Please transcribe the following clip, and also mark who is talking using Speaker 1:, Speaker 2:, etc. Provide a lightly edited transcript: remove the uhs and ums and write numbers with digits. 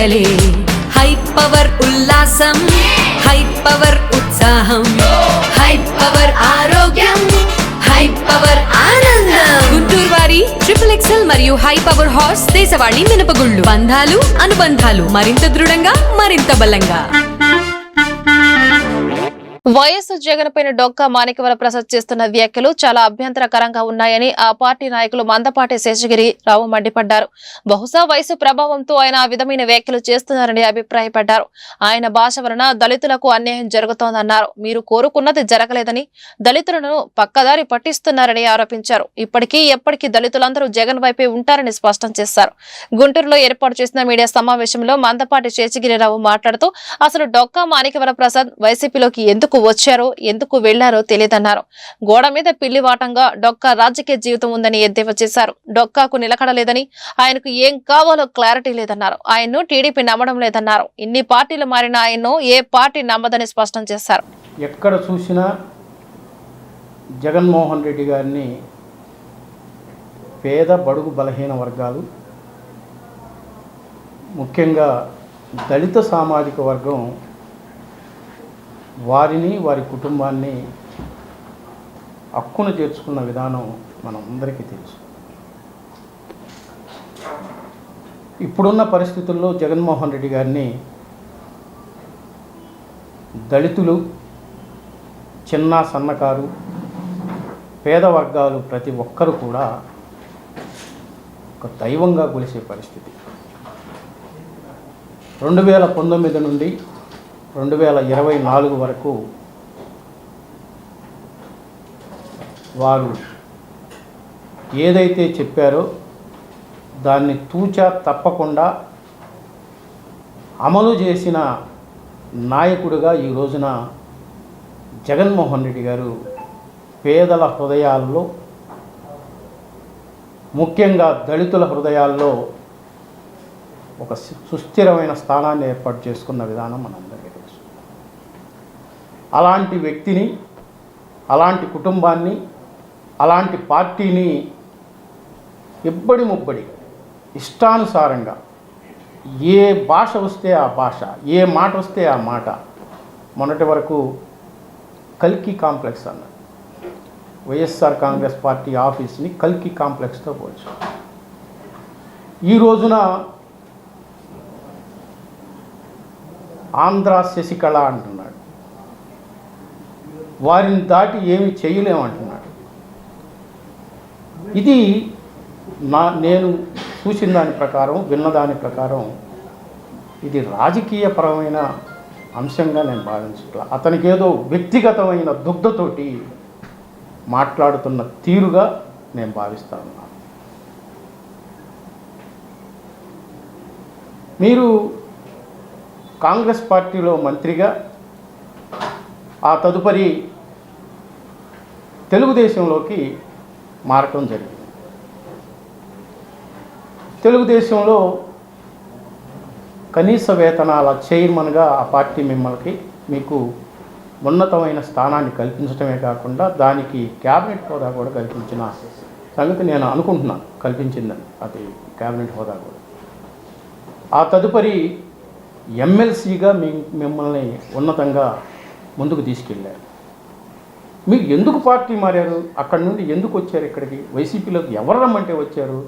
Speaker 1: పండగలే high power ఉల్లాసం high power ఉత్సాహం high power ఆరోగ్యం హై పవర్ ఆనందం గుంటూరు వారి XXL మరియు హై పవర్ హార్స్ దేశవాళీ మినపగుళ్ళు బంధాలు అనుబంధాలు మరింత దృఢంగా మరింత బలంగా.
Speaker 2: వైఎస్ జగన్ పైన డొక్కా మాణిక్యవర ప్రసాద్ చేస్తున్న వ్యాఖ్యలు చాలా అభ్యంతరకరంగా ఉన్నాయని ఆ పార్టీ నాయకులు మందపాటి శేషగిరిరావు మండిపడ్డారు. బహుశా వయసు ప్రభావంతో ఆయన ఆ విధమైన వ్యాఖ్యలు చేస్తున్నారని అభిప్రాయపడ్డారు. ఆయన భాష వలన దళితులకు అన్యాయం జరుగుతోందన్నారు. మీరు కోరుకున్నది జరగలేదని దళితులను పక్కదారి పట్టిస్తున్నారని ఆరోపించారు. ఇప్పటికీ ఎప్పటికీ దళితులందరూ జగన్ వైపే ఉంటారని స్పష్టం చేశారు. గుంటూరులో ఏర్పాటు చేసిన మీడియా సమావేశంలో మందపాటి శేషగిరిరావు మాట్లాడుతూ అసలు డొక్కా మాణిక్యవర ప్రసాద్ వైసీపీలోకి ఎందుకు వచ్చారో ఎందుకు వెళ్లారో తెలియదన్నారు. గోడ మీద పిల్లివాటంగా డొక్కా రాజకీయ జీవితం ఉందని ఎద్దేవా చేశారు. డొక్కాకు నిలకడలేదని ఆయనకు ఏం కావాలో క్లారిటీ లేదన్నారు. ఆయన్ను టీడీపీ నమ్మడం లేదన్నారు. ఇన్ని పార్టీలు మారిన ఆయన్ను ఏ పార్టీ నమ్మదని స్పష్టం చేశారు.
Speaker 3: ఎక్కడ చూసినా జగన్మోహన్ రెడ్డి గారిని పేద బడుగు బలహీన వర్గాలు ముఖ్యంగా దళిత సామాజిక వర్గం వారిని వారి కుటుంబాన్ని హక్కును చేర్చుకున్న విధానం మనందరికీ తెలుసు. ఇప్పుడున్న పరిస్థితుల్లో జగన్మోహన్ రెడ్డి గారిని దళితులు, చిన్న సన్నకారు, పేద వర్గాలు ప్రతి ఒక్కరు కూడా ఒక దైవంగా కొలిసే పరిస్థితి. 2019 నుండి 2024 వరకు వారు ఏదైతే చెప్పారో దాన్ని తూచా తప్పకుండా అమలు చేసిన నాయకుడిగా ఈ రోజున జగన్మోహన్ రెడ్డి గారు పేదల హృదయాల్లో, ముఖ్యంగా దళితుల హృదయాల్లో ఒక సుస్థిరమైన స్థానాన్ని ఏర్పాటు చేసుకున్న విధానం మనందరికీ తెలుసు. అలాంటి వ్యక్తిని, అలాంటి కుటుంబాన్ని, అలాంటి పార్టీని ఇబ్బడి ముబ్బడి ఇష్టానుసారంగా ఏ భాష వస్తే ఆ భాష, ఏ మాట వస్తే ఆ మాట, మొన్నటి వరకు కల్కి కాంప్లెక్స్ అన్నారు. వైఎస్ఆర్ కాంగ్రెస్ పార్టీ ఆఫీస్ని కల్కి కాంప్లెక్స్తో పోల్చు. ఈ రోజున ఆంధ్ర శశికళ అంటున్నాడు. వారిని దాటి ఏమి చేయలేమంటున్నాడు. ఇది నేను చూసిన దాని ప్రకారం, విన్నదాని ప్రకారం ఇది రాజకీయపరమైన అంశంగా నేను భావించట్లా. అతనికి ఏదో వ్యక్తిగతమైన దుగ్ధతోటి మాట్లాడుతున్న తీరుగా నేను భావిస్తాను. మీరు కాంగ్రెస్ పార్టీలో మంత్రిగా, ఆ తదుపరి తెలుగుదేశంలోకి మారటం జరిగింది. తెలుగుదేశంలో కనీస వేతనాల చైర్మన్గా ఆ పార్టీ మీకు ఉన్నతమైన స్థానాన్ని కల్పించడమే కాకుండా దానికి క్యాబినెట్ హోదా కూడా కల్పించిన సంగతి నేను అనుకుంటున్నాను, కల్పించిందని. అది క్యాబినెట్ హోదా కూడా. ఆ తదుపరి ఎమ్మెల్సీగా మిమ్మల్ని ఉన్నతంగా ముందుకు తీసుకెళ్ళారు. మీరు ఎందుకు పార్టీ మారారు? అక్కడి నుండి ఎందుకు వచ్చారు ఇక్కడికి? వైసీపీలోకి ఎవరు రమ్మంటే వచ్చారు?